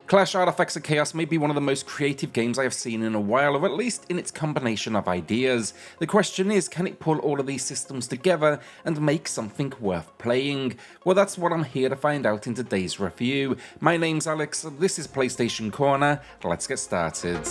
Clash Artifacts of Chaos may be one of the most creative games I have seen in a while, or at least in its combination of ideas. The question is, can it pull all of these systems together and make something worth playing? Well, that's what I'm here to find out in today's review. My name's Alex, this is PlayStation Corner, let's get started.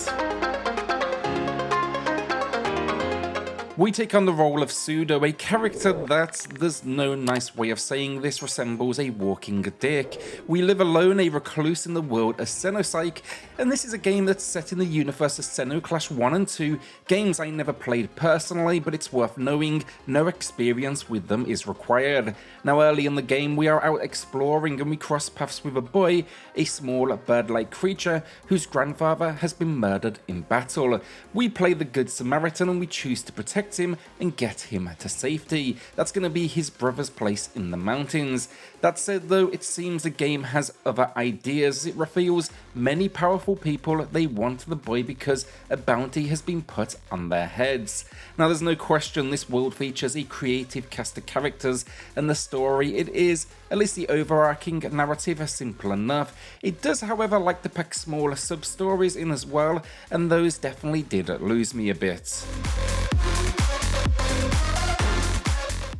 We take on the role of Pseudo, a character that, there's no nice way of saying this, resembles a walking dick. We live alone, a recluse in the world of Zenozoik, and this is a game that's set in the universe of Xenoclash 1 and 2, games I never played personally, but it's worth knowing, no experience with them is required. Now early in the game we are out exploring and we cross paths with a boy, a small bird-like creature whose grandfather has been murdered in battle. We play the Good Samaritan and we choose to protect him and get him to safety. That's going to be his brother's place in the mountains. That said though, it seems the game has other ideas. It reveals many powerful people they want the boy because a bounty has been put on their heads. Now there's no question this world features a creative cast of characters, and the story, it is, at least the overarching narrative, is simple enough. It does however like to pack smaller sub-stories in as well, and those definitely did lose me a bit.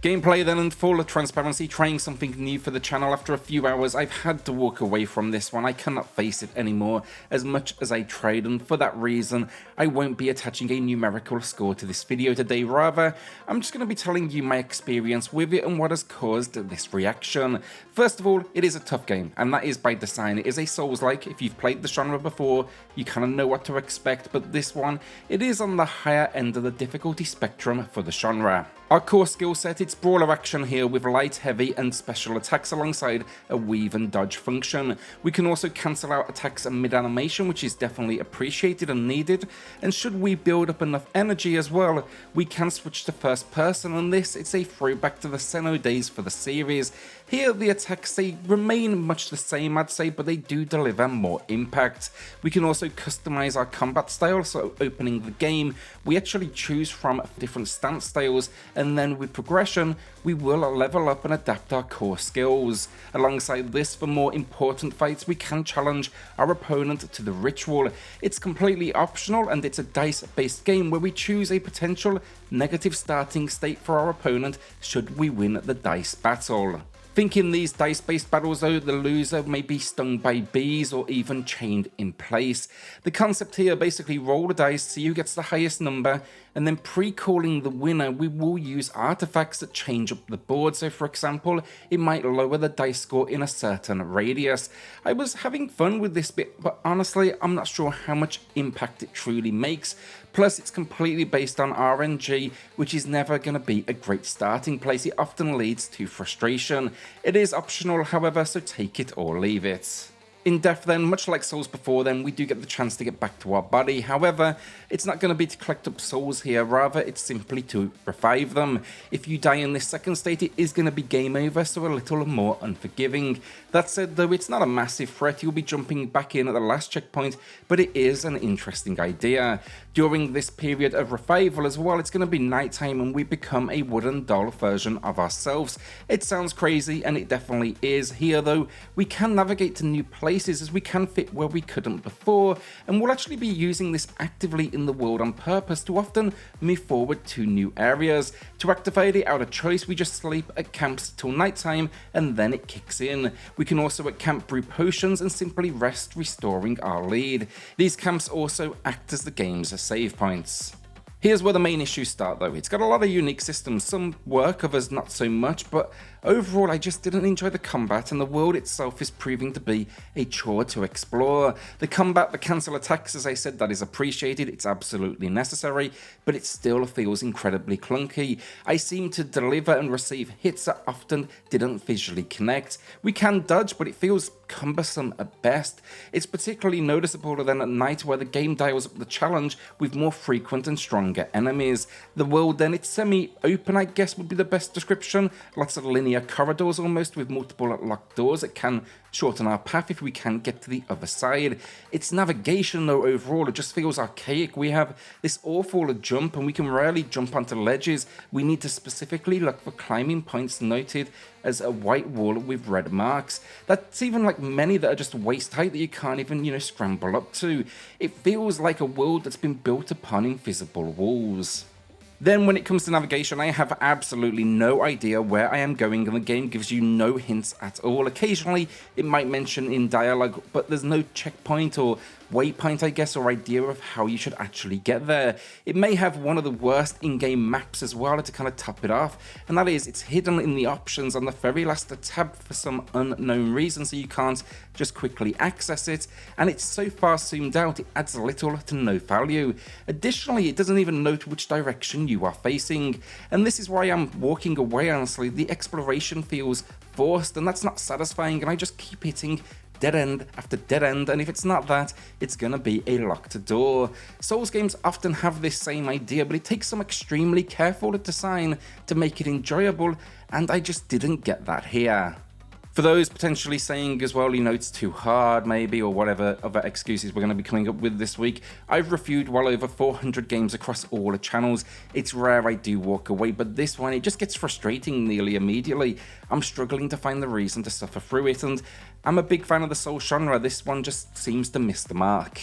Gameplay then, in full transparency, trying something new for the channel. After a few hours I've had to walk away from this one. I cannot face it anymore as much as I tried, and for that reason I won't be attaching a numerical score to this video today. Rather, I'm just going to be telling you my experience with it and what has caused this reaction. First of all, it is a tough game, and that is by design. It is a Soulslike. If you've played the genre before, you kind of know what to expect, but this one, it is on the higher end of the difficulty spectrum for the genre. Our core skill set, it's brawler action here with light, heavy and special attacks alongside a weave and dodge function. We can also cancel out attacks mid-animation, which is definitely appreciated and needed, and should we build up enough energy as well, we can switch to first person, and this, it's a throwback to the Xeno days for the series. Here the attacks, they remain much the same I'd say, but they do deliver more impact. We can also customize our combat style, so opening the game we actually choose from different stance styles, and then with progression we will level up and adapt our core skills. Alongside this, for more important fights we can challenge our opponent to the ritual. It's completely optional and it's a dice based game where we choose a potential negative starting state for our opponent should we win the dice battle. Think in these dice-based battles though, the loser may be stung by bees or even chained in place. The concept here, basically roll the dice, see who gets the highest number, and then pre-calling the winner, we will use artifacts that change up the board. So for example, it might lower the dice score in a certain radius. I was having fun with this bit, but honestly, I'm not sure how much impact it truly makes. Plus, it's completely based on RNG, which is never going to be a great starting place. It often leads to frustration. It is optional, however, so take it or leave it. In depth then, much like Souls before then, we do get the chance to get back to our body. However, it's not going to be to collect up souls here, rather it's simply to revive them. If you die in this second state, it is going to be game over, so a little more unforgiving. That said though, it's not a massive threat. You'll be jumping back in at the last checkpoint, but it is an interesting idea. During this period of revival as well, it's going to be nighttime and we become a wooden doll version of ourselves. It sounds crazy and it definitely is. Here though, we can navigate to new places as we can fit where we couldn't before, and we'll actually be using this actively in the world on purpose to often move forward to new areas. To activate it out of choice, we just sleep at camps till nighttime and then it kicks in. We can also at camp brew potions and simply rest, restoring our lead. These camps also act as the game's save points. Here's where the main issues start though. It's got a lot of unique systems, some work, others not so much, but overall I just didn't enjoy the combat, and the world itself is proving to be a chore to explore. The combat, the cancel attacks, as I said, that is appreciated, it's absolutely necessary, but it still feels incredibly clunky. I seem to deliver and receive hits that often didn't visually connect. We can dodge, but it feels cumbersome at best. It's particularly noticeable then at night, where the game dials up the challenge with more frequent and stronger enemies. The world then, it's semi-open I guess would be the best description, lots of linear linear corridors almost with multiple locked doors that can shorten our path if we can get to the other side. Its navigation though overall, it just feels archaic. We have this awful jump and we can rarely jump onto ledges. We need to specifically look for climbing points noted as a white wall with red marks. That's even like many that are just waist height that you can't even, scramble up to. It feels like a world that's been built upon invisible walls. Then when it comes to navigation, I have absolutely no idea where I am going and the game gives you no hints at all. Occasionally it might mention in dialogue, but there's no checkpoint or waypoint, I guess, or idea of how you should actually get there. It may have one of the worst in-game maps as well to kind of top it off, and that is it's hidden in the options on the very last tab for some unknown reason, so you can't just quickly access it, and it's so far zoomed out it adds little to no value. Additionally, it doesn't even note which direction you are facing, and this is why I'm walking away. Honestly, the exploration feels forced, and that's not satisfying, and I just keep hitting dead end after dead end, and if it's not that, it's gonna be a locked door. Souls games often have this same idea, but it takes some extremely careful design to make it enjoyable, and I just didn't get that here. For those potentially saying as well, it's too hard maybe, or whatever other excuses we're going to be coming up with this week, I've reviewed well over 400 games across all the channels. It's rare I do walk away, but this one, it just gets frustrating nearly immediately. I'm struggling to find the reason to suffer through it, and I'm a big fan of the Souls genre. This one just seems to miss the mark.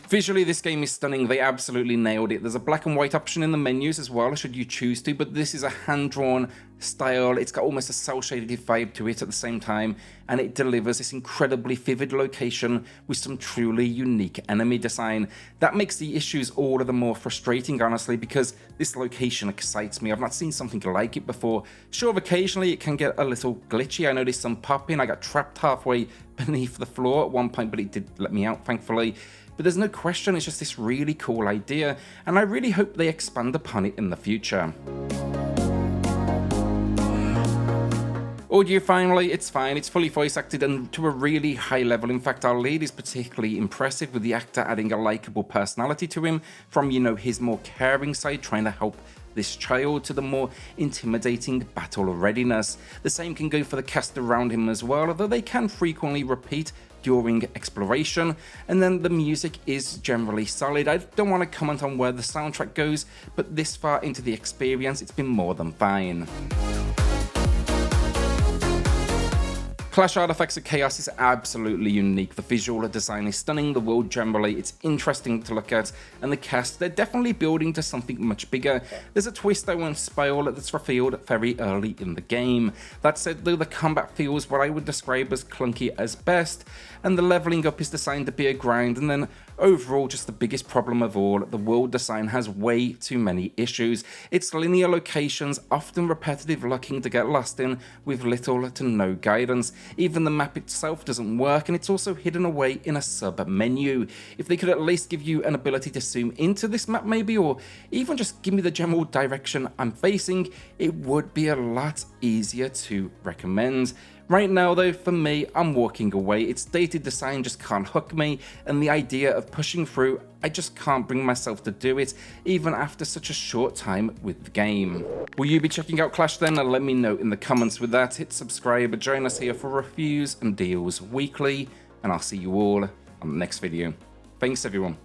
Visually, this game is stunning. They absolutely nailed it. There's a black and white option in the menus as well, should you choose to, but this is a hand-drawn style. It's got almost a cel-shaded vibe to it at the same time, and it delivers this incredibly vivid location with some truly unique enemy design. That makes the issues all of the more frustrating, honestly, because this location excites me. I've not seen something like it before. Sure, occasionally it can get a little glitchy. I noticed some popping. I got trapped halfway beneath the floor at one point, but it did let me out, thankfully. But there's no question, it's just this really cool idea, and I really hope they expand upon it in the future. Audio, finally, it's fine. It's fully voice acted and to a really high level. In fact, our lead is particularly impressive, with the actor adding a likable personality to him, from, his more caring side, trying to help this child, to the more intimidating battle readiness. The same can go for the cast around him as well, although they can frequently repeat during exploration, and then the music is generally solid. I don't want to comment on where the soundtrack goes, but this far into the experience, it's been more than fine. Clash Artifacts of Chaos is absolutely unique. The visual design is stunning, the world generally, it's interesting to look at, and the cast, they're definitely building to something much bigger. There's a twist I won't spoil that's revealed very early in the game. That said though, the combat feels what I would describe as clunky as best, and the leveling up is designed to be a grind, and then overall, just the biggest problem of all, the world design has way too many issues. Its linear locations, often repetitive looking to get lost in, with little to no guidance. Even the map itself doesn't work, and it's also hidden away in a sub-menu. If they could at least give you an ability to zoom into this map maybe, or even just give me the general direction I'm facing, it would be a lot easier to recommend. Right now though, for me, I'm walking away. Its dated design just can't hook me, and the idea of pushing through, I just can't bring myself to do it, even after such a short time with the game. Will you be checking out Clash then? Let me know in the comments. With that, hit subscribe, join us here for reviews and deals weekly, and I'll see you all on the next video. Thanks everyone.